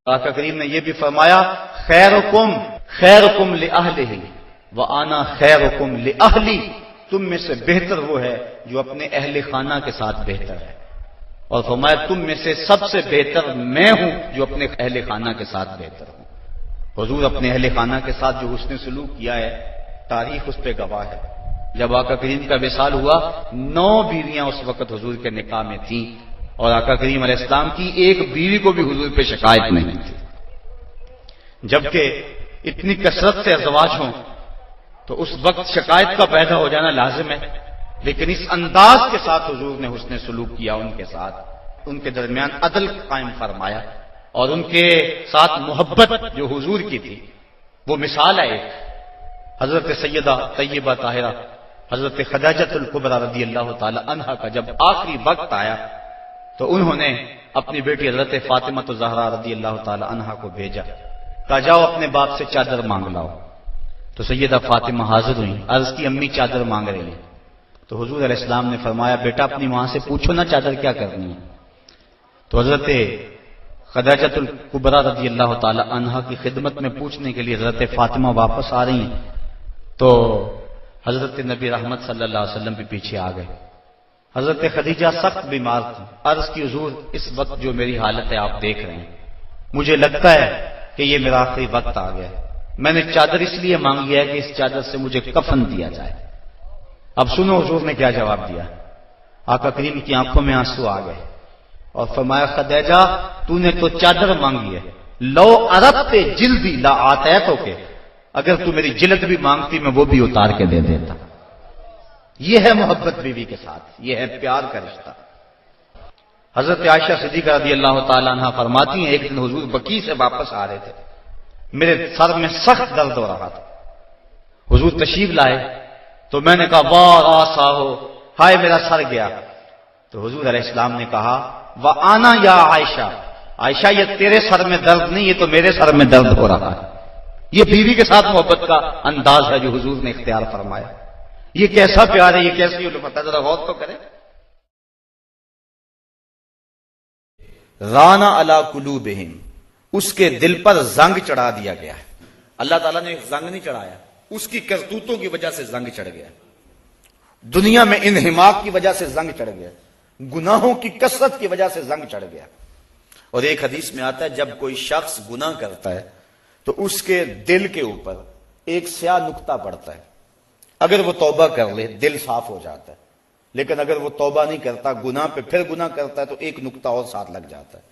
آقا کریم نے یہ بھی فرمایا خیرکم لأہلہ وآنا خیرکم لأہلی، تم میں سے بہتر وہ ہے جو اپنے اہل خانہ کے ساتھ بہتر ہے، اور فرمایا تم میں سے سب سے بہتر میں ہوں جو اپنے اہل خانہ کے ساتھ بہتر ہوں۔ حضور اپنے اہل خانہ کے ساتھ جو حسن سلوک کیا ہے، تاریخ اس پہ گواہ ہے۔ جب آقا کریم کا وصال ہوا 9 بیویاں اس وقت حضور کے نکاح میں تھیں، اور آقا کریم علیہ السلام کی ایک بیوی کو بھی حضور پہ شکایت نہیں تھی۔ جبکہ اتنی کثرت سے ازواج ہوں تو اس وقت شکایت کا پیدا ہو جانا لازم ہے، لیکن اس انداز کے ساتھ حضور نے حسن سلوک کیا ان کے ساتھ، ان کے درمیان عدل قائم فرمایا، اور ان کے ساتھ محبت جو حضور کی تھی وہ مثال ہے ایک۔ حضرت سیدہ طیبہ طاہرہ حضرت خدیجہ الکبریٰ رضی اللہ تعالی عنہا کا جب آخری وقت آیا تو انہوں نے اپنی بیٹی حضرت فاطمہ الزہرا رضی اللہ تعالی عنہا کو بھیجا، کہا جاؤ اپنے باپ سے چادر مانگ لاؤ۔ تو سیدہ فاطمہ حاضر ہوئی، عرض کی امی چادر مانگ رہی ہیں۔ تو حضور علیہ السلام نے فرمایا بیٹا اپنی ماں سے پوچھو نا چادر کیا کرنی ہے۔ تو حضرت خدیجہ الکبریٰ رضی اللہ تعالی عنہا کی خدمت میں پوچھنے کے لیے حضرت فاطمہ واپس آ رہی ہیں، تو حضرت نبی رحمت صلی اللہ علیہ وسلم بھی پیچھے آ گئے۔ حضرت خدیجہ سخت بیمار تھی، عرض کی حضور اس وقت جو میری حالت ہے آپ دیکھ رہے ہیں، مجھے لگتا ہے کہ یہ میرا آخری وقت آ گیا ہے، میں نے چادر اس لیے مانگی ہے کہ اس چادر سے مجھے کفن دیا جائے۔ اب سنو حضور نے کیا جواب دیا۔ آقا کریم کی آنکھوں میں آنسو آ گئے اور فرمایا خدیجہ تو نے تو چادر مانگی ہے، لو اردت جلدی لا آتیتک، اگر تو میری جلد بھی مانگتی میں وہ بھی اتار کے دے دیتا۔ یہ ہے محبت بیوی کے ساتھ، یہ ہے پیار کا رشتہ۔ حضرت عائشہ صدیقہ رضی اللہ تعالی عنہا فرماتی ہیں ایک دن حضور بقیع سے واپس آ رہے تھے، میرے سر میں سخت درد ہو رہا تھا، حضور تشریف لائے تو میں نے کہا واہ آسا ہو، ہائے میرا سر گیا۔ تو حضور علیہ السلام نے کہا وَآنَا یا عائشہ، عائشہ یہ تیرے سر میں درد نہیں، یہ تو میرے سر میں درد ہو رہا ہے۔ یہ بیوی کے ساتھ محبت کا انداز ہے جو حضور نے اختیار فرمایا۔ یہ کیسا پیار ہے، یہ کیسی الفت ہے، ذرا غور تو کریں۔ رانا علی قلوبہم، اس کے دل پر زنگ چڑھا دیا گیا ہے۔ اللہ تعالیٰ نے زنگ نہیں چڑھایا، اس کی کرتوتوں کی وجہ سے زنگ چڑھ گیا، دنیا میں انہماک کی وجہ سے زنگ چڑھ گیا، گناہوں کی کثرت کی وجہ سے زنگ چڑھ گیا۔ اور ایک حدیث میں آتا ہے جب کوئی شخص گناہ کرتا ہے تو اس کے دل کے اوپر ایک سیاہ نقطہ پڑتا ہے، اگر وہ توبہ کر لے دل صاف ہو جاتا ہے، لیکن اگر وہ توبہ نہیں کرتا گناہ پہ پھر گناہ کرتا ہے تو ایک نقطہ اور ساتھ لگ جاتا ہے،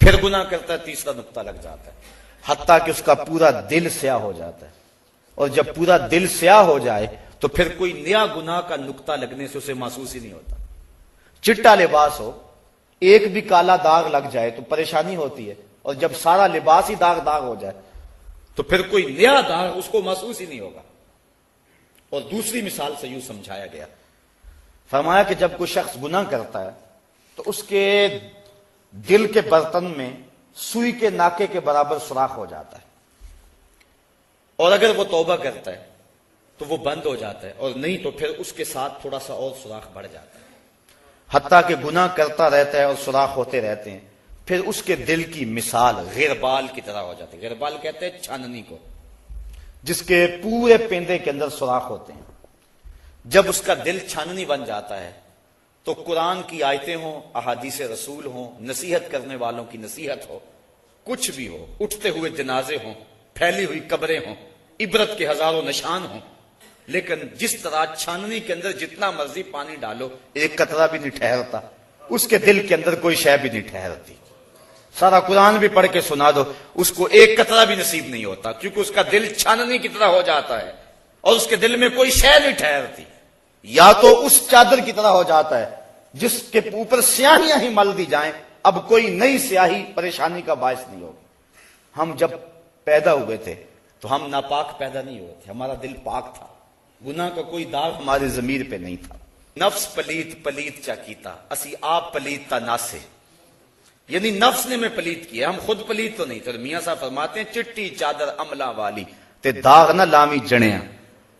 پھر گناہ کرتا ہے تیسرا نقطہ لگ جاتا ہے، حتیٰ کہ اس کا پورا دل سیاہ ہو جاتا ہے۔ اور جب پورا دل سیاہ ہو جائے تو پھر کوئی نیا گناہ کا نقطہ لگنے سے اسے محسوس ہی نہیں ہوتا۔ چٹا لباس ہو، ایک بھی کالا داغ لگ جائے تو پریشانی ہوتی ہے، اور جب سارا لباس ہی داغ داغ ہو جائے تو پھر کوئی نیا داغ اس کو محسوس ہی نہیں ہوگا۔ اور دوسری مثال سے یوں سمجھایا گیا، فرمایا کہ جب کوئی شخص گناہ کرتا ہے تو اس کے دل کے برتن میں سوئی کے ناکے کے برابر سوراخ ہو جاتا ہے، اور اگر وہ توبہ کرتا ہے تو وہ بند ہو جاتا ہے، اور نہیں تو پھر اس کے ساتھ تھوڑا سا اور سوراخ بڑھ جاتا ہے، حتیٰ کہ گناہ کرتا رہتا ہے اور سوراخ ہوتے رہتے ہیں۔ پھر اس کے دل کی مثال غربال کی طرح ہو جاتی ہے، غربال کہتے ہیں چھاننی کو، جس کے پورے پیندے کے اندر سوراخ ہوتے ہیں۔ جب اس کا دل چھاننی بن جاتا ہے تو قرآن کی آیتیں ہوں، احادیث رسول ہوں، نصیحت کرنے والوں کی نصیحت ہو، کچھ بھی ہو، اٹھتے ہوئے جنازے ہوں، پھیلی ہوئی قبریں ہوں، عبرت کے ہزاروں نشان ہوں، لیکن جس طرح چھاننی کے اندر جتنا مرضی پانی ڈالو ایک قطرہ بھی نہیں ٹھہرتا، اس کے دل کے اندر کوئی شے بھی نہیں ٹھہرتی۔ سارا قرآن بھی پڑھ کے سنا دو اس کو ایک قطرہ بھی نصیب نہیں ہوتا، کیونکہ اس کا دل چھاننی کی طرح ہو جاتا ہے اور اس کے دل میں کوئی شے نہیں ٹھہرتی۔ یا تو اس چادر کی طرح ہو جاتا ہے جس کے اوپر سیاہیاں ہی مل دی جائیں، اب کوئی نئی سیاہی پریشانی کا باعث نہیں ہوگی۔ ہم جب پیدا ہوئے تھے تو ہم ناپاک پیدا نہیں ہوئے تھے، ہمارا دل پاک تھا، گناہ کا کوئی داغ ہمارے ضمیر پہ نہیں تھا۔ نفس پلیت پلیت چا کیتا اسی آپ پلیت تا ناسے، یعنی نفس نے میں پلیت کیا، ہم خود پلیت تو نہیں تھے۔ میاں صاحب فرماتے ہیں چٹی چادر عملہ والی تے داغ نہ لامی جڑیاں،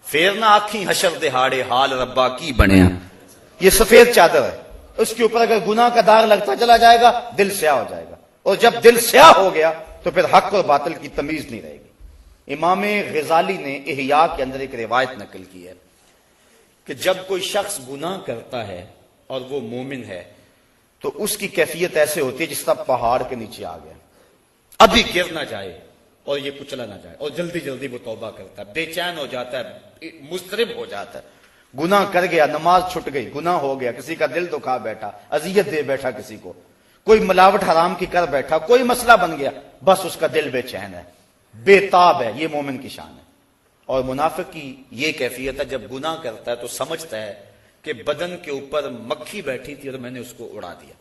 پھر نہ آکھیں حشر دہاڑے حال ربا کی بنیا۔ یہ سفید چادر ہے، اس کے اوپر اگر گناہ کا داغ لگتا چلا جائے گا دل سیاہ ہو جائے گا، اور جب دل سیاہ ہو گیا تو پھر حق اور باطل کی تمیز نہیں رہے گی۔ امام غزالی نے احیاء کے اندر ایک روایت نقل کی ہے کہ جب کوئی شخص گناہ کرتا ہے اور وہ مومن ہے تو اس کی کیفیت ایسے ہوتی ہے جس طرح پہاڑ کے نیچے آ گیا، ابھی گر نہ جائے اور یہ کچلا نہ جائے، اور جلدی جلدی وہ توبہ کرتا ہے، بے چین ہو جاتا ہے، مضطرب ہو جاتا ہے، گناہ کر گیا، نماز چھٹ گئی، گناہ ہو گیا، کسی کا دل دکھا بیٹھا، اذیت دے بیٹھا، کسی کو کوئی ملاوٹ حرام کی کر بیٹھا، کوئی مسئلہ بن گیا، بس اس کا دل بے چین ہے، بے تاب ہے۔ یہ مومن کی شان ہے۔ اور منافق کی یہ کیفیت ہے، جب گناہ کرتا ہے تو سمجھتا ہے کہ بدن کے اوپر مکھی بیٹھی تھی اور میں نے اس کو اڑا دیا۔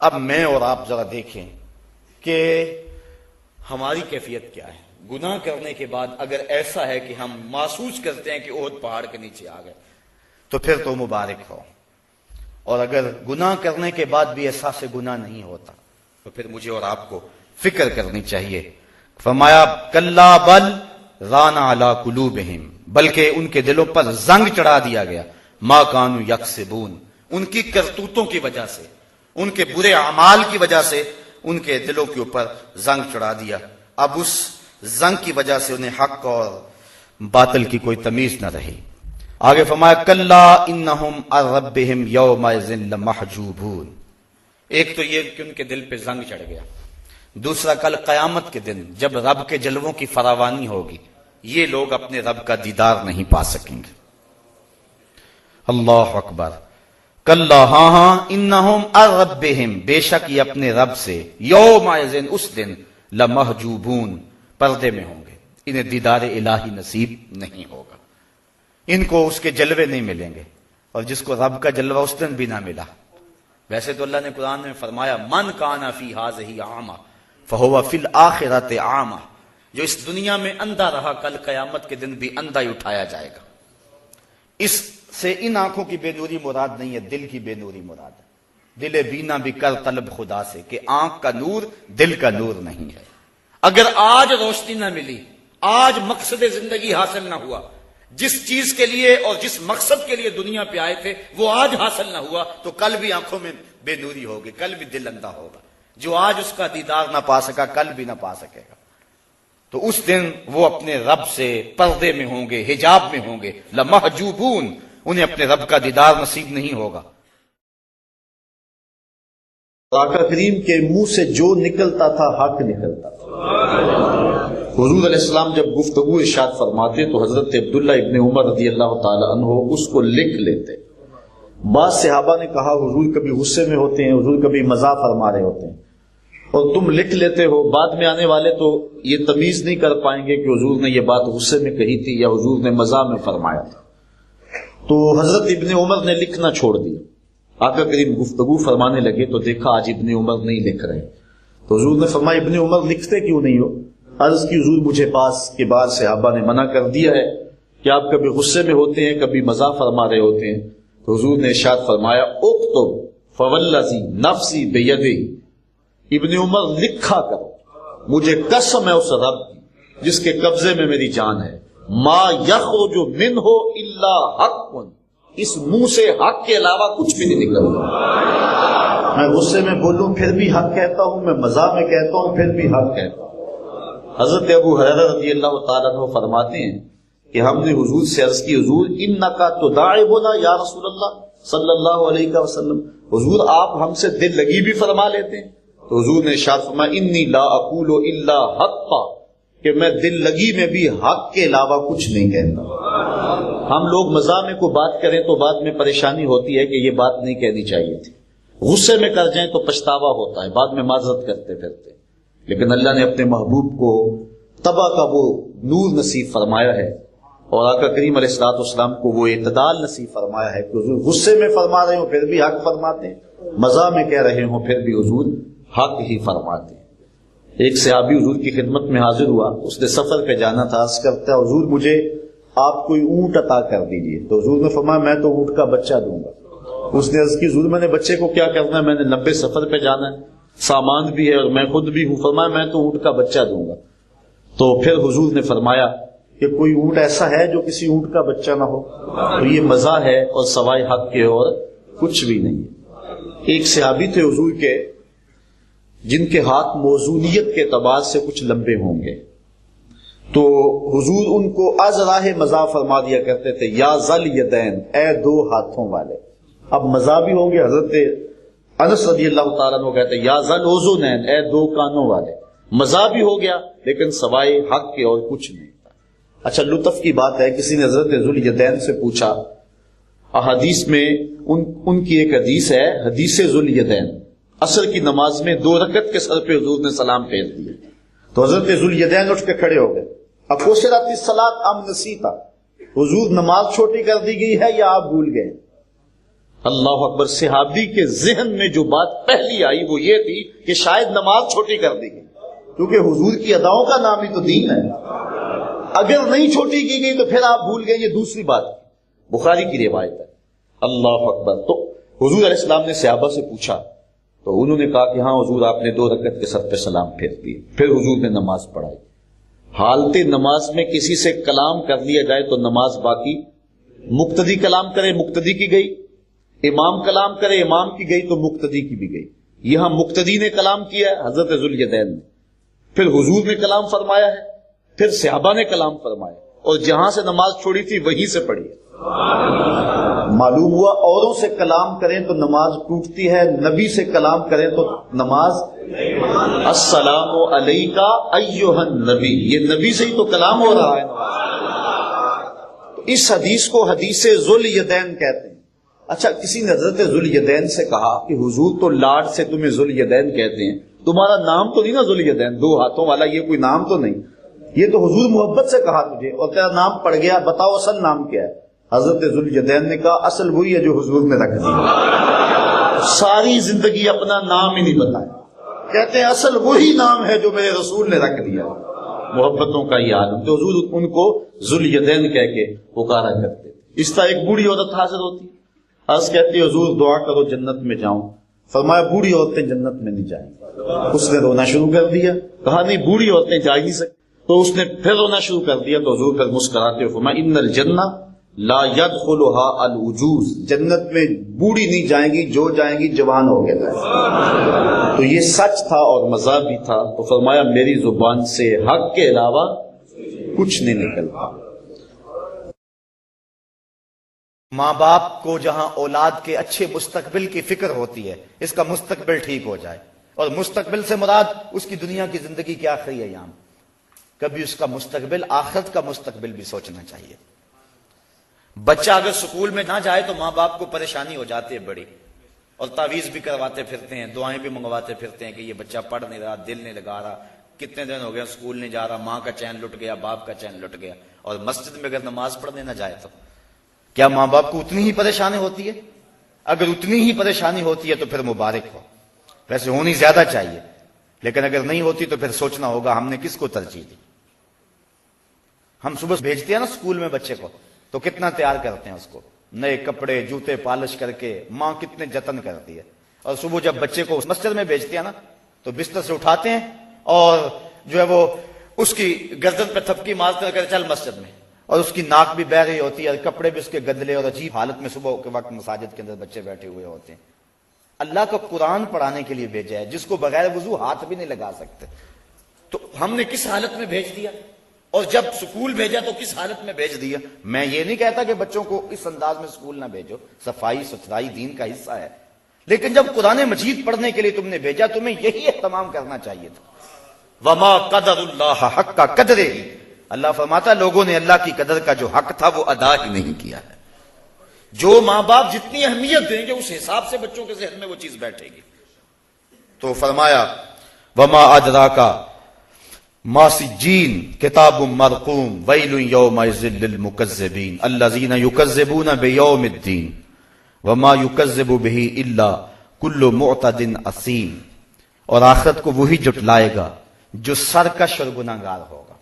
اب میں اور آپ ذرا دیکھیں کہ ہماری کیفیت کیا ہے۔ گناہ کرنے کے بعد اگر ایسا ہے کہ ہم محسوس کرتے ہیں کہ احد پہاڑ کے نیچے آ گئے تو پھر تو مبارک ہو، اور اگر گناہ کرنے کے بعد بھی احساس گناہ نہیں ہوتا تو پھر مجھے اور آپ کو فکر کرنی چاہیے۔ فرمایا کلا بل ران علی قلوبہم، بلکہ ان کے دلوں پر زنگ چڑھا دیا گیا، ما کانوا یکسبون، ان کی کرتوتوں کی وجہ سے، ان کے برے اعمال کی وجہ سے ان کے دلوں کے اوپر زنگ چڑھا دیا۔ اب اس زنگ کی وجہ سے انہیں حق اور باطل کی کوئی تمیز نہ رہی۔ آگے فرمایا کلا انہم عن ربہم یومئذ لمحجوبون، ایک تو یہ کہ ان کے دل پہ زنگ چڑھ گیا، دوسرا کل قیامت کے دن جب رب کے جلووں کی فراوانی ہوگی یہ لوگ اپنے رب کا دیدار نہیں پا سکیں گے۔ اللہ اکبر، کلا ہاں انہم عن ربہم، بے شک یہ اپنے رب سے، یومئذ اس دن، لمحجوبون، پردے میں ہوں گے، انہیں دیدار الہی نصیب نہیں ہوگا، ان کو اس کے جلوے نہیں ملیں گے، اور جس کو رب کا جلوہ اس دن بھی نہ ملا۔ ویسے تو اللہ نے قرآن میں فرمایا من کان فی ہذہ اعمی فہو فی الآخرۃ اعمی، جو اس دنیا میں اندھا رہا کل قیامت کے دن بھی اندھا ہی اٹھایا جائے گا۔ اس سے ان آنکھوں کی بے نوری مراد نہیں ہے، دل کی بے نوری مراد ہے۔ دل بینا بھی کر طلب خدا سے، کہ آنکھ کا نور دل کا نور نہیں ہے۔ اگر آج روشنی نہ ملی، آج مقصد زندگی حاصل نہ ہوا، جس چیز کے لیے اور جس مقصد کے لیے دنیا پہ آئے تھے وہ آج حاصل نہ ہوا تو کل بھی آنکھوں میں بے نوری ہوگی، کل بھی دل اندھا ہوگا۔ جو آج اس کا دیدار نہ پا سکا کل بھی نہ پا سکے گا۔ تو اس دن وہ اپنے رب سے پردے میں ہوں گے، حجاب میں ہوں گے، لمحجوبون، انہیں اپنے رب کا دیدار نصیب نہیں ہوگا۔ آقا کریم کے منہ سے جو نکلتا تھا حق نکلتا تھا۔ حضور علیہ السلام جب گفتگو ارشاد فرماتے تو حضرت عبداللہ ابن عمر رضی اللہ تعالی عنہ اس کو لکھ لیتے۔ بعض صحابہ نے کہا حضور کبھی غصے میں ہوتے ہیں، حضور کبھی مزاح فرما رہے ہوتے ہیں اور تم لکھ لیتے ہو، بعد میں آنے والے تو یہ تمیز نہیں کر پائیں گے کہ حضور نے یہ بات غصے میں کہی تھی یا حضور نے مزاح میں فرمایا تھا۔ تو حضرت ابن عمر نے لکھنا چھوڑ دیا۔ آقا کریم گفتگو فرمانے لگے تو دیکھا آج ابن عمر نہیں لکھ رہے، تو حضور نے فرمایا ابن عمر لکھتے کیوں نہیں ہو؟ عرض کی حضور مجھے پاس کے بعد صحابہ نے منع کر دیا ہے کہ آپ کبھی غصے میں ہوتے ہیں کبھی مزاح فرما رہے ہوتے ہیں، تو حضور نے ارشاد فرمایا اکتب فوالذی نفسی بیدہ، ابن عمر لکھا کرو، مجھے قسم ہے اس رب کی جس کے قبضے میں میری جان ہے، ما یخرج منہ الا حق، اس منہ سے حق کے علاوہ کچھ بھی نہیں نکلتا۔ میں غصے میں بولوں پھر بھی حق کہتا ہوں، میں مزاح میں کہتا ہوں پھر بھی حق کہتا ہوں۔ حضرت ابو ہریرہ رضی اللہ تعالیٰ عنہ فرماتے ہیں کہ ہم نے حضور سے عرض کی حضور انکا تداعبنا یا رسول اللہ صلی اللہ علیہ وسلم، حضور آپ ہم سے دل لگی بھی فرما لیتے ہیں؟ تو حضور نے ارشاد فرمایا انی لا اقول الا حقا، کہ میں دل لگی میں بھی حق کے علاوہ کچھ نہیں کہتا۔ ہم لوگ مزاح میں کو بات کریں تو بعد میں پریشانی ہوتی ہے کہ یہ بات نہیں کہنی چاہیے تھی، غصے میں کر جائیں تو پچھتاوا ہوتا ہے، بعد میں معذرت کرتے پھرتے، لیکن اللہ نے اپنے محبوب کو تبا کا وہ نور نصیب فرمایا ہے، اور آقا کریم علیہ الصلوۃ والسلام کو وہ اعتدال نصیب فرمایا ہے کہ حضور غصے میں فرما رہے ہوں پھر بھی حق فرماتے ہیں، مزاح میں کہہ رہے ہوں پھر بھی حضور حق ہی فرماتے ہیں۔ ایک صحابی حضور کی خدمت میں حاضر ہوا، اس نے سفر پہ جانا تھا، عرض کرتا ہے حضور مجھے آپ کوئی اونٹ عطا کر دیجیے، تو حضور نے فرمایا میں تو اونٹ کا بچہ دوں گا۔ اس نے عرض کی حضور میں نے بچے کو کیا کرنا ہے، میں نے لمبے سفر پہ جانا ہے، سامان بھی ہے اور میں خود بھی ہوں، فرمایا میں تو اونٹ کا بچہ دوں گا۔ تو پھر حضور نے فرمایا کہ کوئی اونٹ ایسا ہے جو کسی اونٹ کا بچہ نہ ہو؟ تو یہ مزاح ہے اور سوائے حق کے اور کچھ بھی نہیں ہے۔ ایک صحابی تھے حضور کے جن کے ہاتھ موزونیت کے اعتبار سے کچھ لمبے ہوں گے، تو حضور ان کو از راہ مزاح فرما دیا کرتے تھے، یا ذل یدین، اے دو ہاتھوں والے۔ اب مزاح بھی ہوں گے، حضرت انس رضی اللہ تعالیٰ عنہ کہتے ہیں یا ذل اذنین، اے دو کانوں والے۔ مزاح بھی ہو گیا لیکن سوائے حق کے اور کچھ نہیں تھا۔ اچھا، لطف کی بات ہے، کسی نے حضرت ذوالیدین سے پوچھا، احادیث میں ان کی ایک حدیث ہے، حدیث ذوالیدین، عصر کی نماز میں 2 رکعت کے سر پہ حضور نے سلام پھیر دیا، تو حضرت ذوالیدین اٹھ کے کھڑے ہو گئے، اقصرت الصلاۃ ام نسیتا، حضور نماز چھوٹی کر دی گئی ہے یا آپ بھول گئے؟ اللہ اکبر۔ صحابی کے ذہن میں جو بات پہلی آئی وہ یہ تھی کہ شاید نماز چھوٹی کر دی گئی، کیونکہ حضور کی اداؤں کا نام ہی تو دین ہے۔ اگر نہیں چھوٹی کی گئی تو پھر آپ بھول گئے، یہ دوسری بات، بخاری کی روایت ہے۔ اللہ اکبر۔ تو حضور علیہ السلام نے صحابہ سے پوچھا تو انہوں نے کہا کہ ہاں حضور، آپ نے 2 رکعت کے سر پہ سلام پھیر دیے۔ پھر حضور نے نماز پڑھائی۔ حالت نماز میں کسی سے کلام کر لیا جائے تو نماز باقی، مقتدی کلام کرے مقتدی کی گئی، امام کلام کرے امام کی گئی تو مقتدی کی بھی گئی۔ یہاں مقتدی نے کلام کیا ہے، حضرت ذوالیدین نے، پھر حضور نے کلام فرمایا ہے، پھر صحابہ نے کلام فرمایا، اور جہاں سے نماز چھوڑی تھی وہیں سے پڑھی ہے۔ معلوم ہوا اوروں سے کلام کریں تو نماز ٹوٹتی ہے، نبی سے کلام کریں تو نماز۔ السلام علیکہ ایھا النبی، یہ نبی سے ہی تو کلام ہو رہا ہے۔ تو اس حدیث کو حدیث ذوالیدین کہتے ہیں۔ اچھا، کسی نے حضرت ذوالیدین سے کہا کہ حضور تو لاڈ سے تمہیں ذوالیدین کہتے ہیں، تمہارا نام تو نہیں نا ذوالیدین، 2 ہاتھوں والا، یہ کوئی نام تو نہیں، یہ تو حضور محبت سے کہا تجھے اور تیرا نام پڑ گیا، بتاؤ اصل نام کیا ہے؟ حضرت ذوالیدین نے کہا اصل وہی ہے جو حضور نے رکھ دیا، ساری زندگی اپنا نام ہی نہیں بتایا، کہتے ہیں اصل وہی نام ہے جو میرے رسول نے رکھ دیا۔ محبتوں کا یہ عالم، تو حضور ان کو ذوالیدین کہہ کے پکارا کرتے۔ اس طرح ایک بوڑھی عورت حاضر ہوتی، عرض کہتی ہے حضور دعا کرو جنت میں جاؤں۔ فرمایا بوڑھی عورتیں جنت میں نہیں جائیں گی۔ اس نے رونا شروع کر دیا، کہا نہیں بوڑھی عورتیں جا ہی نہیں سکتی، تو اس نے پھر رونا شروع کر دیا، تو حضور پھر مسکراتے ہوئے فرمایا ان الجنہ لا يدخلها العجوز، جنت میں بوڑھی نہیں جائیں گی، جو جائیں گی جوان ہو کے جائیں گی۔ تو یہ سچ تھا اور مزاح بھی تھا، تو فرمایا میری زبان سے حق کے علاوہ کچھ نہیں نکلتا۔ ماں باپ کو جہاں اولاد کے اچھے مستقبل کی فکر ہوتی ہے، اس کا مستقبل ٹھیک ہو جائے، اور مستقبل سے مراد اس کی دنیا کی زندگی کے آخری ایام، کبھی اس کا مستقبل، آخرت کا مستقبل بھی سوچنا چاہیے۔ بچہ اگر سکول میں نہ جائے تو ماں باپ کو پریشانی ہو جاتی ہے بڑی، اور تعویذ بھی کرواتے پھرتے ہیں، دعائیں بھی منگواتے پھرتے ہیں کہ یہ بچہ پڑھ نہیں رہا، دل نہیں لگا رہا، کتنے دن ہو گیا سکول نہیں جا رہا، ماں کا چین لٹ گیا، باپ کا چین لٹ گیا۔ اور مسجد میں اگر نماز پڑھنے نہ جائے تو کیا ماں باپ کو اتنی ہی پریشانی ہوتی ہے؟ اگر اتنی ہی پریشانی ہوتی ہے تو پھر مبارک ہو، ویسے ہونی زیادہ چاہیے، لیکن اگر نہیں ہوتی تو پھر سوچنا ہوگا ہم نے کس کو ترجیح دی۔ ہم صبح بھیجتے ہیں نا اسکول میں بچے کو، تو کتنا تیار کرتے ہیں اس کو، نئے کپڑے جوتے پالش کر کے، ماں کتنے جتن کرتی ہے، اور صبح جب بچے کو مسجد میں بھیجتے ہیں نا تو بستر سے اٹھاتے ہیں اور جو ہے وہ اس کی گردن پہ تھپکی مارتے ہیں، چل مسجد میں، اور اس کی ناک بھی بہ رہی ہوتی ہے اور کپڑے بھی اس کے گندلے اور عجیب حالت میں صبح کے وقت مساجد کے اندر بچے بیٹھے ہوئے ہوتے ہیں۔ اللہ کا قرآن پڑھانے کے لیے بھیجا ہے جس کو بغیر وضو ہاتھ بھی نہیں لگا سکتے، تو ہم نے کس حالت میں بھیج دیا؟ اور جب سکول بھیجا تو کس حالت میں بھیج دیا؟ میں یہ نہیں کہتا کہ بچوں کو اس انداز میں سکول نہ بھیجو، صفائی ستھرائی دین کا حصہ ہے، لیکن جب قرآن مجید پڑھنے کے لیے تم نے بھیجا تمہیں یہی اہتمام کرنا چاہیے تھا۔ وما قدر اللہ حق قدرہ، اللہ فرماتا لوگوں نے اللہ کی قدر کا جو حق تھا وہ ادا ہی نہیں کیا ہے۔ جو ماں باپ جتنی اہمیت دیں گے اس حساب سے بچوں کے ذہن میں وہ چیز بیٹھے گی۔ تو فرمایا وما ادراک ما سجین کتاب مرقوم ویل یومئذ للمکذبین الذین یکذبون بیوم الدین وما یکذب بہ الا کل معتد اثیم، اور آخرت کو وہی جٹلائے گا جو سرکش اور گناہگار ہوگا،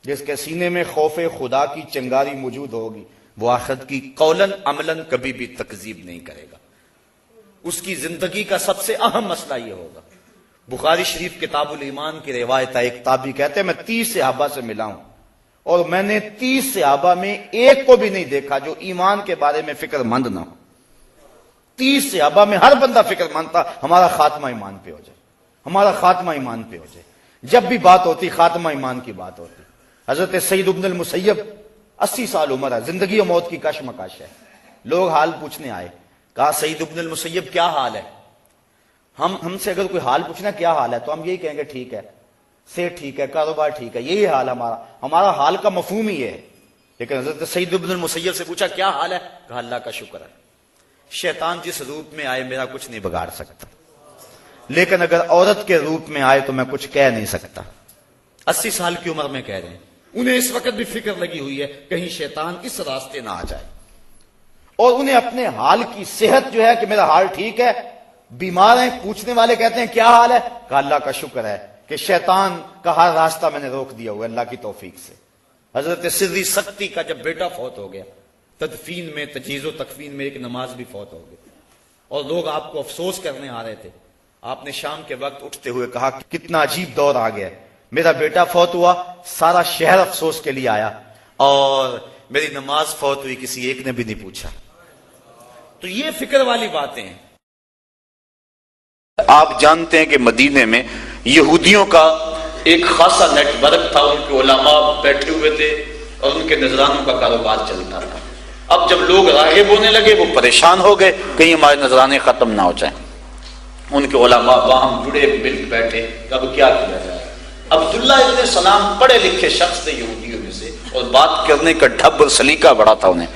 جس کے سینے میں خوف خدا کی چنگاری موجود ہوگی، وہ آخرت کی قولاً عملاً کبھی بھی تکذیب نہیں کرے گا۔ اس کی زندگی کا سب سے اہم مسئلہ یہ ہوگا۔ بخاری شریف کتاب الایمان کی روایت ہے، ایک تابعی کہتے ہیں میں 30 صحابہ سے ملا ہوں اور میں نے 30 صحابہ میں ایک کو بھی نہیں دیکھا جو ایمان کے بارے میں فکر مند نہ ہو۔ 30 صحابہ میں ہر بندہ فکر مند تھا ہمارا خاتمہ ایمان پہ ہو جائے، ہمارا خاتمہ ایمان پہ ہو جائے. جب بھی بات ہوتی خاتمہ ایمان کی بات ہوتی. حضرت سعید ابن المسیب 80 سال عمر ہے, زندگی و موت کی کشمکش ہے. لوگ حال پوچھنے آئے, کہا سعید ابن المسیب کیا حال ہے؟ ہم سے اگر کوئی حال پوچھنا کیا حال ہے تو ہم یہی کہیں گے ٹھیک ہے, صحت ٹھیک ہے, کاروبار ٹھیک ہے, یہی حال ہمارا حال کا مفہوم ہی ہے. لیکن حضرت سعید ابن المسیب سے پوچھا کیا حال ہے؟ کہا اللہ کا شکر ہے, شیطان جس روپ میں آئے میرا کچھ نہیں بگاڑ سکتا, لیکن اگر عورت کے روپ میں آئے تو میں کچھ کہہ نہیں سکتا. 80 سال کی عمر میں کہہ رہے ہیں. انہیں اس وقت بھی فکر لگی ہوئی ہے کہیں شیطان اس راستے نہ آ جائے, اور انہیں اپنے حال کی صحت جو ہے کہ میرا حال ٹھیک ہے, بیمار ہیں, پوچھنے والے کہتے ہیں کیا حال ہے؟ کہا اللہ کا شکر ہے کہ شیطان کا ہر راستہ میں نے روک دیا ہوا اللہ کی توفیق سے. حضرت سری سختی کا جب بیٹا فوت ہو گیا, تدفین میں, تجہیز و تکفین میں ایک نماز بھی فوت ہو گئی, اور لوگ آپ کو افسوس کرنے آ رہے تھے. آپ نے شام کے وقت اٹھتے ہوئے کہا کتنا عجیب دور آ گیا, میرا بیٹا فوت ہوا, سارا شہر افسوس کے لیے آیا, اور میری نماز فوت ہوئی, کسی ایک نے بھی نہیں پوچھا. تو یہ فکر والی باتیں ہیں. آپ جانتے ہیں کہ مدینے میں یہودیوں کا ایک خاصا نیٹ ورک تھا, ان کے علماء بیٹھے ہوئے تھے اور ان کے نذرانوں کا کاروبار چلتا تھا. اب جب لوگ راغب ہونے لگے وہ پریشان ہو گئے کہیں ہمارے نذرانے ختم نہ ہو جائیں. ان کے علماء باہم جڑے مل بیٹھے, اب کیا کیا جائے. عبداللہ ابن سلام پڑھے لکھے شخص تھے یہودیوں میں سے, اور بات کرنے کا ڈھب اور سلیقہ بڑا تھا. انہیں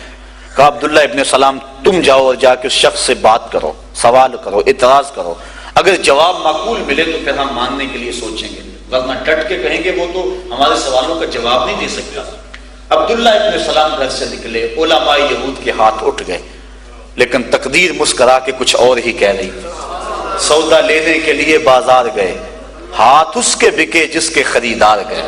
کہا عبداللہ ابن سلام تم جاؤ اور جا کے اس شخص سے بات کرو, سوال کرو, اعتراض کرو, اگر جواب معقول ملے تو پھر ہم ماننے کے لیے سوچیں گے, ورنہ ڈٹ کے کہیں گے وہ تو ہمارے سوالوں کا جواب نہیں دے سکتا. عبداللہ ابن سلام گھر سے نکلے, علماء یہود کے ہاتھ اٹھ گئے, لیکن تقدیر مسکرا کے کچھ اور ہی کہہ رہی. سودا لینے کے لیے بازار گئے, ہاتھ اس کے بکے جس کے خریدار گئے.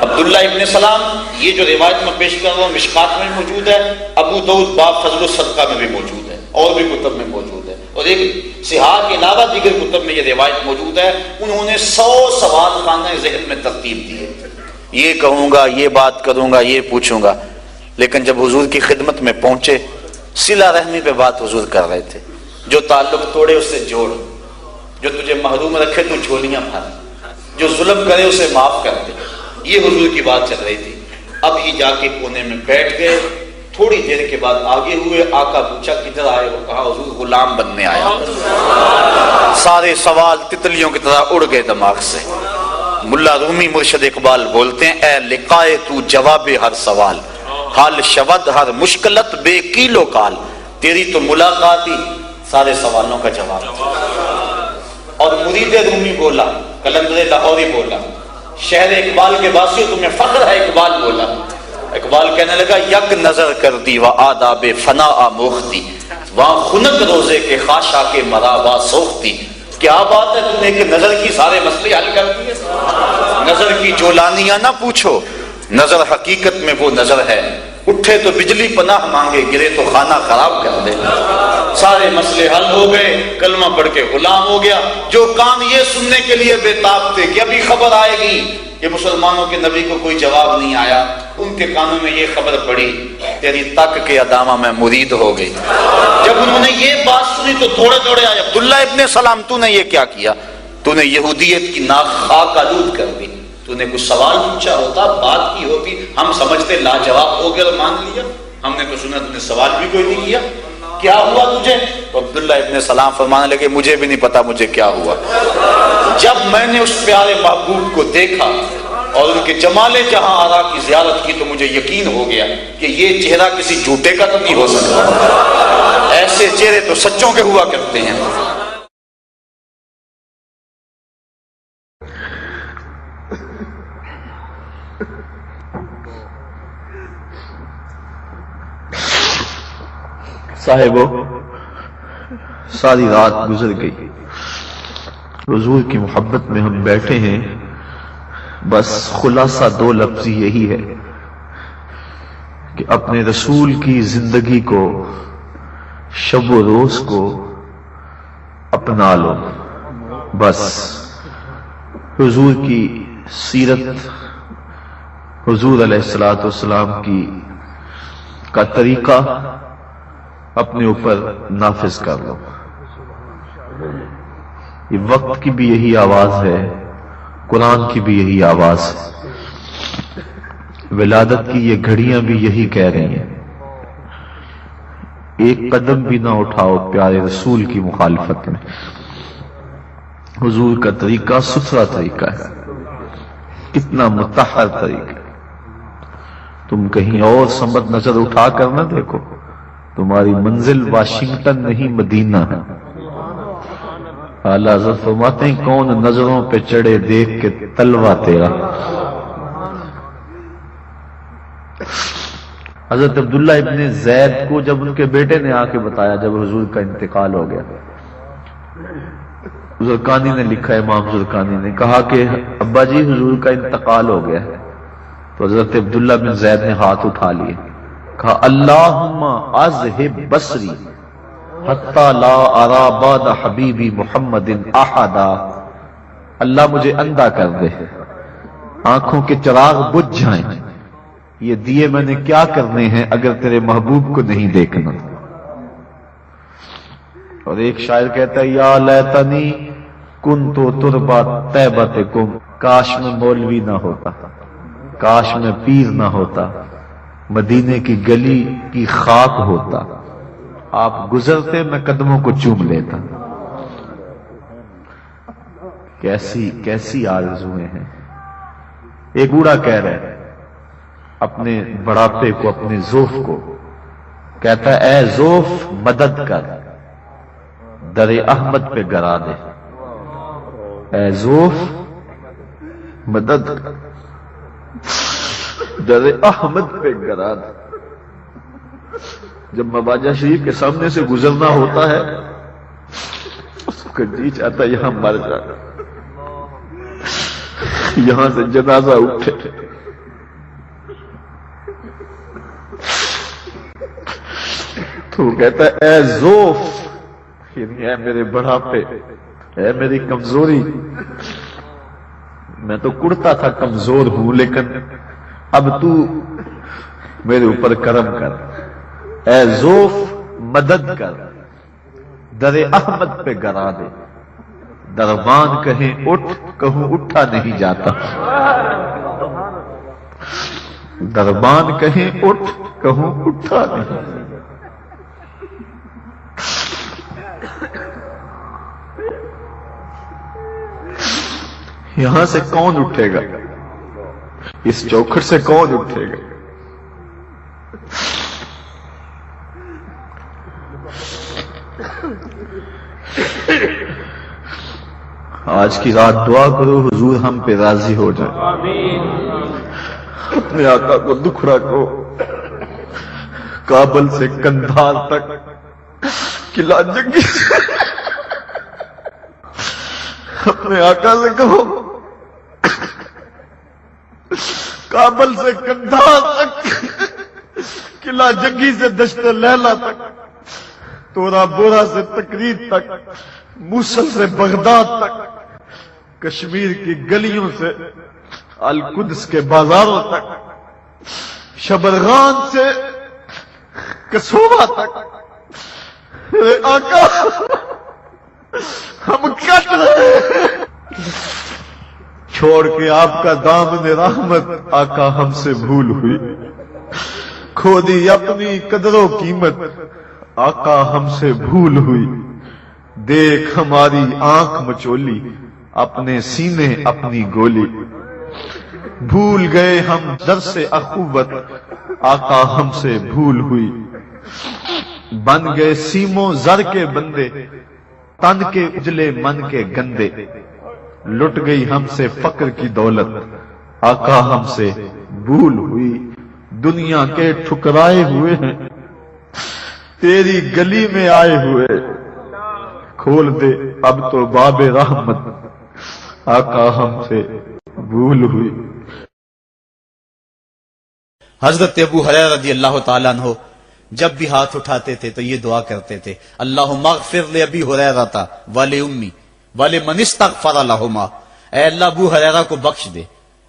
عبداللہ ابن سلام, یہ جو روایت میں پیش کر رہا ہوں مشکات میں موجود ہے, ابو داؤد باب فضل الصدقہ میں بھی موجود ہے, اور بھی کتب میں موجود ہے, اور ایک صحاح کے علاوہ دیگر کتب میں یہ روایت موجود ہے. انہوں نے 100 سوال خانہ ذہن میں ترتیب دیے, یہ کہوں گا, یہ بات کروں گا, یہ پوچھوں گا. لیکن جب حضور کی خدمت میں پہنچے, صلہ رحمی پہ بات حضور کر رہے تھے. جو تعلق توڑے اسے جوڑ, جو تجھے محروم رکھے تو جھولیاں بھر, جو ظلم کرے اسے معاف کر دے, یہ حضور کی بات چل رہی تھی. اب یہ جا کے کونے میں بیٹھ گئے. تھوڑی دیر کے بعد آگے ہوئے, آقا پوچھا کدھر آئے ہو؟ کہا حضور غلام بننے آیا. سارے سوال تتلیوں کی طرح اڑ گئے دماغ سے. ملا رومی مرشد اقبال بولتے ہیں, اے لقائے تو جواب ہر سوال, حال شود ہر مشکلت بے کیلو کال. تیری تو ملاقات ہی سارے سوالوں کا جواب. اور مرید رومی بولا, قلندر لاہوری بولا, شہر اقبال کے واسطے تمہیں فخر ہے, اقبال بولا. اقبال کہنے لگا یک نظر کر دی و آداب فنا آموختی, وہاں خنک روزے کے خاشا کے مراوا سوختی. کیا بات ہے, تم نے ایک نظر کی سارے مسئلے حل کر دیے. نظر کی جولانیاں نہ پوچھو, نظر حقیقت میں وہ نظر ہے. اٹھے تو بجلی پناہ مانگے, گرے تو خانہ خراب کر دے. سارے مسئلے حل ہو گئے, کلمہ پڑھ کے غلام ہو گیا. جو کان یہ سننے کے لیے بے تاب تھے کہ ابھی خبر آئے گی کہ مسلمانوں کے نبی کو کوئی جواب نہیں آیا, ان کے کانوں میں یہ خبر پڑی, تیری تک کے ادامہ میں مرید ہو گئی. جب انہوں نے یہ بات سنی تو دوڑے دوڑے آئے, عبداللہ ابن سلام تو نے یہ کیا کیا؟ تو نے یہودیت کی ناک خاک آلود کر دی. تو نے کچھ سوال پوچھا ہوتا, بات کی ہوتی, ہم سمجھتے لاجواب ہو گیا, مان لیا. ہم نے تو سنا تم نے سوال بھی کوئی نہیں کیا, کیا ہوا تجھے؟ عبداللہ ابن سلام فرمانے لگے مجھے بھی نہیں پتا مجھے کیا ہوا. جب میں نے اس پیارے محبوب کو دیکھا اور ان کے جمال جہاں آرا کی زیارت کی تو مجھے یقین ہو گیا کہ یہ چہرہ کسی جھوٹے کا تو نہیں ہو سکتا. ایسے چہرے تو سچوں کے ہوا کرتے ہیں. صاحبو, ساری رات گزر گئی, حضور کی محبت میں ہم بیٹھے ہیں. بس خلاصہ 2 لفظ یہی ہے کہ اپنے رسول کی زندگی کو, شب و روز کو اپنا لو. بس حضور کی سیرت, حضور علیہ الصلوۃ والسلام کا طریقہ اپنے اوپر نافذ کر لو. یہ وقت کی بھی یہی آواز ہے، قرآن کی بھی یہی آواز ہے، ولادت کی یہ گھڑیاں بھی یہی کہہ رہی ہیں، ایک قدم بھی نہ اٹھاؤ پیارے رسول کی مخالفت میں۔ حضور کا طریقہ ستھرا طریقہ ہے، کتنا مطہر طریقہ، تم کہیں اور سمت نظر اٹھا کر نہ دیکھو، تمہاری منزل واشنگٹن نہیں مدینہ ہے۔ اعلیٰ حضرت فرماتے ہیں کون نظروں پہ چڑھے دیکھ کے تلوا تیرا۔ حضرت عبداللہ ابن زید کو جب ان کے بیٹے نے آ کے بتایا جب حضور کا انتقال ہو گیا، زرقانی نے لکھا ہے، امام زرقانی نے کہا کہ ابا جی حضور کا انتقال ہو گیا ہے، تو حضرت عبداللہ بن زید نے ہاتھ اٹھا لیے، کہا اللہم اذہب بصری حتی لا ارا بعد حبیبی محمد احدا، اللہ مجھے اندھا کر دے، آنکھوں کے چراغ بجھ جائیں، یہ دیے میں نے کیا کرنے ہیں اگر تیرے محبوب کو نہیں دیکھنا۔ اور ایک شاعر کہتا ہے یا لیتنی کنت تربا طیبتکم، کاش میں مولوی نہ ہوتا، کاش میں پیر نہ ہوتا، مدینے کی گلی کی خاک ہوتا، آپ گزرتے میں قدموں کو چوم لیتا۔ کیسی آرزویں ہیں۔ ایک بوڑھا کہہ رہا ہے اپنے بڑھاپے کو، اپنے زوف کو، کہتا ہے اے زوف مدد کر، در احمد پہ گرا دے، اے زوف مدد کر، در احمد پہ گرا دے۔ جب مواجہ شریف کے سامنے سے گزرنا ہوتا ہے اس کا جی چاہتا ہے یہاں مر جانا، یہاں سے جنازہ اٹھے۔ تو کہتا ہے اے زوف، یعنی اے میرے بڑھاپے، اے میری کمزوری، میں تو کڑتا تھا کمزور ہوں لیکن اب تو میرے اوپر کرم کر، اے زوف مدد کر، در احمد پہ گرا دے، دربان کہیں اٹھ، کہوں اٹھا نہیں جاتا، دربان کہیں اٹھ، کہوں اٹھا نہیں جاتا۔ یہاں سے کون اٹھے گا؟ اس چوکھٹ سے کون اٹھے گا؟ آج کی رات دعا کرو حضور ہم پہ راضی ہو جائے، اپنے آقا کو دکھڑا کو کابل سے کندھار تک، قلعہ جنگی اپنے آقا سے کہو کابل سے کندھار تک، قلعہ جنگی سے دشت لیلا تک، تورا بورا سے تقریر تک، موصل سے بغداد تک، کشمیر کی گلیوں سے القدس کے بازاروں تک، شبرغان سے کسوہ تک، اے آقا ہم کٹ رہے ہیں، چھوڑ کے آپ کا دامن رحمت آقا ہم سے بھول ہوئی، کھو دی اپنی قدر و قیمت آقا ہم سے بھول ہوئی، دیکھ ہماری آنکھ مچولی، اپنے سینے اپنی گولی، بھول گئے ہم درس اخوت آقا ہم سے بھول ہوئی، بن گئے سیموں زر کے بندے، تن کے اجلے من کے گندے، لٹ گئی ہم سے فقر کی دولت آقا ہم سے بھول ہوئی، دنیا کے ٹھکرائے ہوئے ہیں تیری گلی میں آئے ہوئے، کھول دے اب تو باب رحمت آقا ہم سے بھول ہوئی۔ حضرت ابو ہریرہ رضی اللہ تعالیٰ عنہ جب بھی ہاتھ اٹھاتے تھے تو یہ دعا کرتے تھے اللہم اغفر لابی ہریرہ ولأمی ولمن استغفر لہما، اے اللہ ابو ہریرہ کو بخش دے،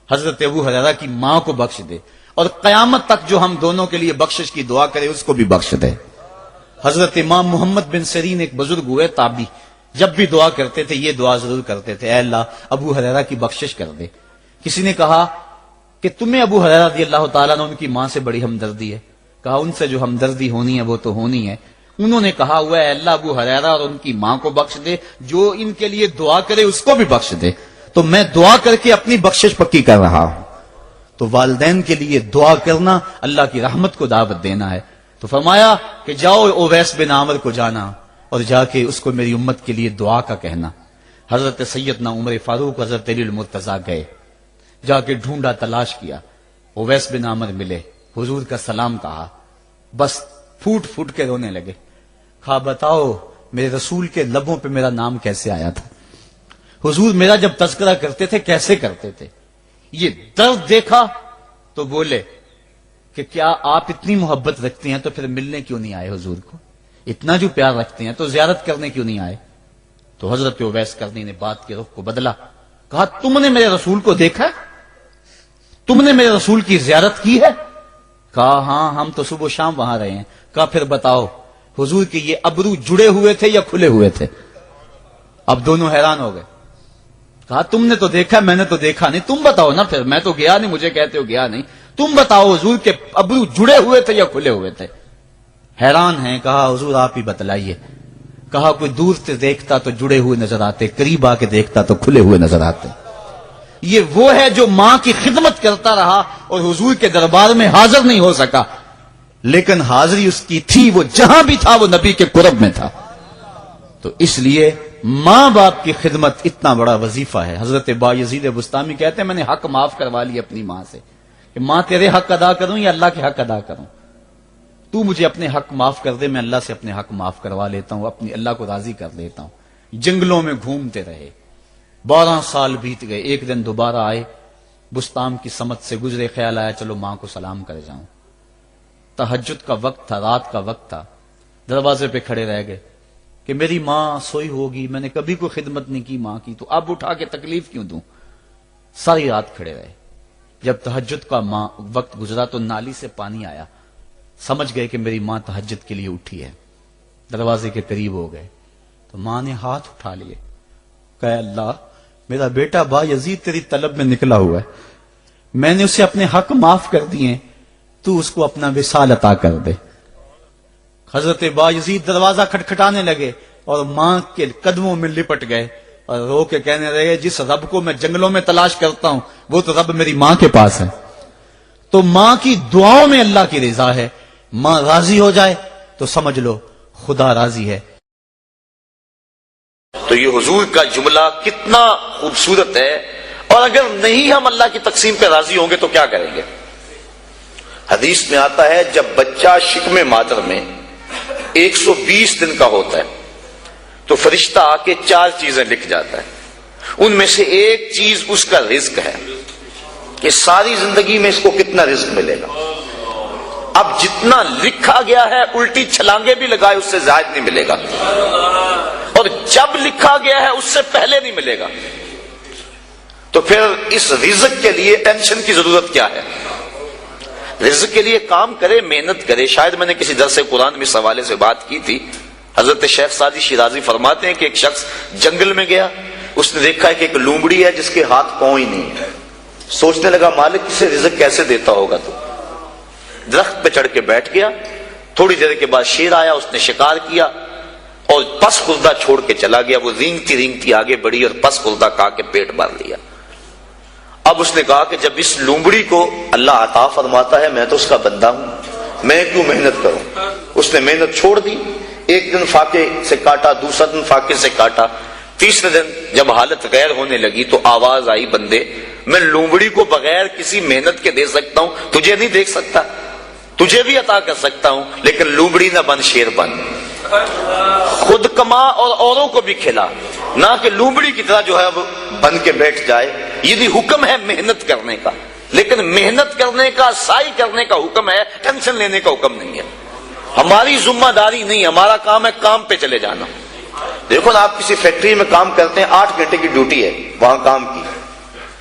حضرت ابو ہریرہ کی ماں کو بخش دے، اور قیامت تک جو ہم دونوں کے لیے بخشش کی دعا کرے اس کو بھی بخش دے۔ حضرت امام محمد بن سیرین ایک بزرگ ہوئے تابعی، جب بھی دعا کرتے تھے یہ دعا ضرور کرتے تھے، اے اللہ ابو ہریرہ کی بخشش کر دے۔ کسی نے کہا کہ تمہیں ابو ہریرہ رضی اللہ تعالیٰ عنہ ان کی ماں سے بڑی ہمدردی ہے؟ کہا ان سے جو ہمدردی ہونی ہے وہ تو ہونی ہے۔ انہوں نے کہا ہوا ہے اللہ ابو ہریرہ اور ان کی ماں کو بخش دے، جو ان کے لیے دعا کرے اس کو بھی بخش دے۔ تو میں دعا کر کے اپنی بخشش پکی کر رہا ہوں۔ تو والدین کے لیے دعا کرنا اللہ کی رحمت کو دعوت دینا ہے۔ تو فرمایا کہ جاؤ اویس بن عامر کو جانا اور جا کے اس کو میری امت کے لیے دعا کا کہنا۔ حضرت سیدنا عمر فاروق حضرت علی المرتضیٰ گئے، جا کے ڈھونڈا، تلاش کیا، اویس بن عامر ملے، حضور کا سلام کہا، بس پھوٹ پھوٹ کے رونے لگے۔ کہا بتاؤ میرے رسول کے لبوں پہ میرا نام کیسے آیا تھا؟ حضور میرا جب تذکرہ کرتے تھے کیسے کرتے تھے؟ یہ درد دیکھا تو بولے کہ کیا آپ اتنی محبت رکھتے ہیں تو پھر ملنے کیوں نہیں آئے حضور کو؟ اتنا جو پیار رکھتے ہیں تو زیارت کرنے کیوں نہیں آئے؟ تو حضرت اویس کرنی نے بات کے رخ کو بدلا، کہا تم نے میرے رسول کو دیکھا؟ تم نے میرے رسول کی زیارت کی ہے؟ کہا ہاں ہم تو صبح و شام وہاں رہے ہیں۔ کہا پھر بتاؤ حضور کے یہ ابرو جڑے ہوئے تھے یا کھلے ہوئے تھے؟ اب دونوں حیران ہو گئے۔ کہا تم نے تو دیکھا، میں نے تو دیکھا نہیں، تم بتاؤ نا، پھر میں تو گیا نہیں، مجھے کہتے ہو گیا نہیں، تم بتاؤ حضور کے ابرو جڑے ہوئے تھے یا کھلے ہوئے تھے؟ حیران ہیں۔ کہا حضور آپ ہی بتلائیے۔ کہا کوئی دور سے دیکھتا تو جڑے ہوئے نظر آتے، قریب آ کے دیکھتا تو کھلے ہوئے نظر آتے۔ یہ وہ ہے جو ماں کی خدمت کرتا رہا اور حضور کے دربار میں حاضر نہیں ہو سکا، لیکن حاضری اس کی تھی، وہ جہاں بھی تھا وہ نبی کے قرب میں تھا۔ تو اس لیے ماں باپ کی خدمت اتنا بڑا وظیفہ ہے۔ حضرت بایزید بستامی کہتے ہیں میں نے حق معاف کروا لی اپنی ماں سے، کہ ماں تیرے حق ادا کروں یا اللہ کے حق ادا کروں؟ تو مجھے اپنے حق معاف کر دے، میں اللہ سے اپنے حق معاف کروا لیتا ہوں، اپنی اللہ کو راضی کر لیتا ہوں۔ جنگلوں میں گھومتے رہے، 12 سال بیت گئے، ایک دن دوبارہ آئے، بستام کی سمت سے گزرے، خیال آیا چلو ماں کو سلام کر جاؤں۔ تہجد کا وقت تھا، رات کا وقت تھا، دروازے پہ کھڑے رہ گئے کہ میری ماں سوئی ہوگی، میں نے کبھی کوئی خدمت نہیں کی ماں کی، تو اب اٹھا کے تکلیف کیوں دوں؟ ساری رات کھڑے رہے۔ جب تہجد کا وقت گزرا تو نالی سے پانی آیا، سمجھ گئے کہ میری ماں تہجد کے لیے اٹھی ہے، دروازے کے قریب ہو گئے تو ماں نے ہاتھ اٹھا لیے، کہا اللہ میرا بیٹا بایزید تیری طلب میں نکلا ہوا ہے، میں نے اسے اپنے حق معاف کر دیے، تو اس کو اپنا وصال عطا کر دے۔ حضرت بایزید دروازہ کھٹکھٹانے لگے اور ماں کے قدموں میں لپٹ گئے اور رو کے کہنے لگے جس رب کو میں جنگلوں میں تلاش کرتا ہوں وہ تو رب میری ماں کے پاس ہے۔ تو ماں کی دعاؤں میں اللہ کی رضا ہے، ماں راضی ہو جائے تو سمجھ لو خدا راضی ہے۔ تو یہ حضور کا جملہ کتنا خوبصورت ہے، اور اگر نہیں ہم اللہ کی تقسیم پہ راضی ہوں گے تو کیا کریں گے؟ حدیث میں آتا ہے جب بچہ شکم مادر میں 120 دن کا ہوتا ہے تو فرشتہ آ کے 4 چیزیں لکھ جاتا ہے، ان میں سے ایک چیز اس کا رزق ہے کہ ساری زندگی میں اس کو کتنا رزق ملے گا۔ اب جتنا لکھا گیا ہے الٹی چھلانگے بھی لگائے اس سے زائد نہیں ملے گا، اور جب لکھا گیا ہے اس سے پہلے نہیں ملے گا۔ تو پھر اس رزق کے لیے ٹینشن کی ضرورت کیا ہے؟ رزق کے لیے کام کرے، محنت کرے۔ شاید میں نے کسی درس قرآن میں اس حوالے سے بات کی تھی، حضرت شیخ سعدی شیرازی فرماتے ہیں کہ ایک شخص جنگل میں گیا، اس نے دیکھا کہ ایک لومڑی ہے جس کے ہاتھ پاؤں ہی نہیں ہے، سوچنے لگا مالک اسے رزق کیسے دیتا ہوگا، تو درخت پہ چڑھ کے بیٹھ گیا۔ تھوڑی دیر کے بعد شیر آیا، اس نے شکار کیا اور پس خوردہ چھوڑ کے چلا گیا۔ وہ رینگتی رینگتی آگے بڑھی اور پس خوردہ کھا کے پیٹ بھر لیا۔ اب اس نے کہا کہ جب اس لومڑی کو اللہ عطا فرماتا ہے میں تو اس کا بندہ ہوں، میں کیوں محنت کروں؟ اس نے محنت چھوڑ دی، ایک دن فاقے سے کاٹا، دوسرا دن فاقے سے کاٹا، تیسرے دن جب حالت غیر ہونے لگی تو آواز آئی بندے میں لومڑی کو بغیر کسی محنت کے دے سکتا ہوں، تجھے نہیں دیکھ سکتا، تجھے بھی عطا کر سکتا ہوں لیکن لومڑی نہ بن، شیر بن، خود کما اور اوروں کو بھی کھلا، نہ کہ لومڑی کی طرح جو ہے وہ بن کے بیٹھ جائے۔ یہ بھی حکم ہے محنت کرنے کا، لیکن محنت کرنے کا، سعی کرنے کا حکم ہے، ٹینشن لینے کا حکم نہیں ہے۔ ہماری ذمہ داری نہیں، ہمارا کام ہے کام پہ چلے جانا۔ دیکھو نا آپ کسی فیکٹری میں کام کرتے ہیں، 8 گھنٹے کی ڈیوٹی ہے وہاں کام کی،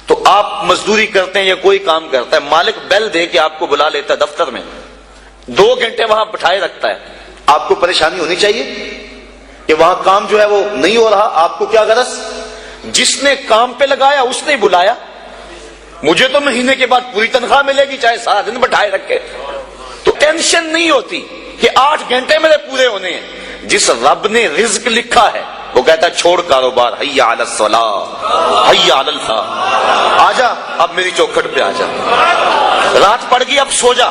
تو آپ مزدوری کرتے ہیں یا کوئی کام کرتا ہے، مالک بیل دے کے آپ کو بلا لیتا ہے دفتر میں، 2 گھنٹے وہاں بٹھائے رکھتا ہے، آپ کو پریشانی ہونی چاہیے کہ وہاں کام جو ہے وہ نہیں ہو رہا، آپ کو کیا غرض؟ جس نے کام پہ لگایا اس نے بلایا، مجھے تو مہینے کے بعد پوری تنخواہ ملے گی چاہے سارا دن بٹھائے رکھے، تو ٹینشن نہیں ہوتی کہ 8 گھنٹے میرے پورے ہونے ہیں۔ جس رب نے رزق لکھا ہے وہ کہتا ہے چھوڑ کاروبار، حی علی الصلاۃ حی علی الفلاح، آجا اب میری چوکھٹ پہ آجا، رات پڑ گئی اب سو جا،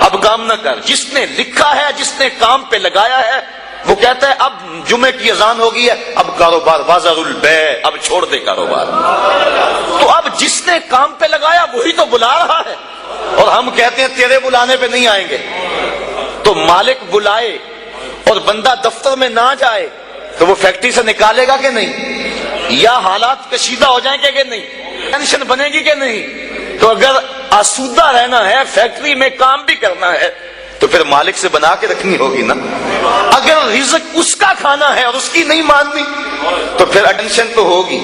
اب کام نہ کر۔ جس نے لکھا ہے، جس نے کام پہ لگایا ہے، وہ کہتا ہے اب جمعے کی اذان ہو گئی ہے، اب کاروبار وازر البیع، اب چھوڑ دے کاروبار۔ تو اب جس نے کام پہ لگایا وہی تو بلا رہا ہے، اور ہم کہتے ہیں تیرے بلانے پہ نہیں آئیں گے۔ تو مالک بلائے اور بندہ دفتر میں نہ جائے تو وہ فیکٹری سے نکالے گا کہ نہیں؟ یا حالات کشیدہ ہو جائیں گے کہ نہیں؟ ٹینشن بنے گی کہ نہیں؟ تو اگر آسودہ رہنا ہے، فیکٹری میں کام بھی کرنا ہے، تو پھر مالک سے بنا کے رکھنی ہوگی نا۔ اگر رزق اس کا کھانا ہے اور اس کی نہیں ماننی تو پھر اٹینشن تو ہوگی،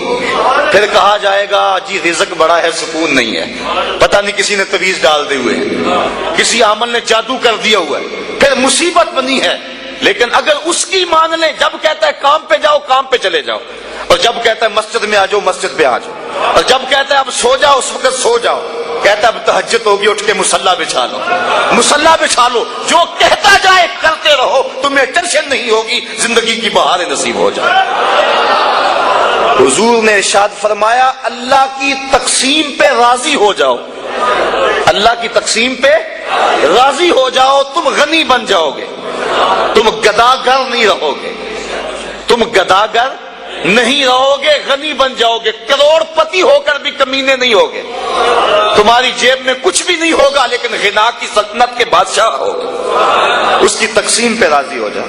پھر کہا جائے گا جی رزق بڑا ہے سکون نہیں ہے، پتہ نہیں کسی نے تویز ڈال دے ہوئے ہیں، کسی عامل نے جادو کر دیا ہوا ہے، پھر مصیبت بنی ہے۔ لیکن اگر اس کی مان لیں، جب کہتا ہے کام پہ جاؤ کام پہ چلے جاؤ، اور جب کہتا ہے مسجد میں آ جاؤ مسجد پہ آ جاؤ، اور جب کہتا ہے اب سو جاؤ اس وقت سو جاؤ، کہتا ہے اب تہجد ہوگی اٹھ کے مصلی بچھا لو، مصلی بچھا لو، جو کہتا جائے کرتے رہو، تمہیں ٹینشن نہیں ہوگی، زندگی کی بہاریں نصیب ہو جائے۔ حضور نے ارشاد فرمایا اللہ کی تقسیم پہ راضی ہو جاؤ، اللہ کی تقسیم پہ راضی ہو جاؤ، تم غنی بن جاؤ گے، تم گداگر نہیں رہو گے، تم گداگر نہیں رہو گے، غنی بن جاؤ گے، کروڑ پتی ہو کر بھی کمینے نہیں ہوگے، تمہاری جیب میں کچھ بھی نہیں ہوگا لیکن غنا کی سلطنت کے بادشاہ ہوگے۔ اس کی تقسیم پہ راضی ہو جاؤ۔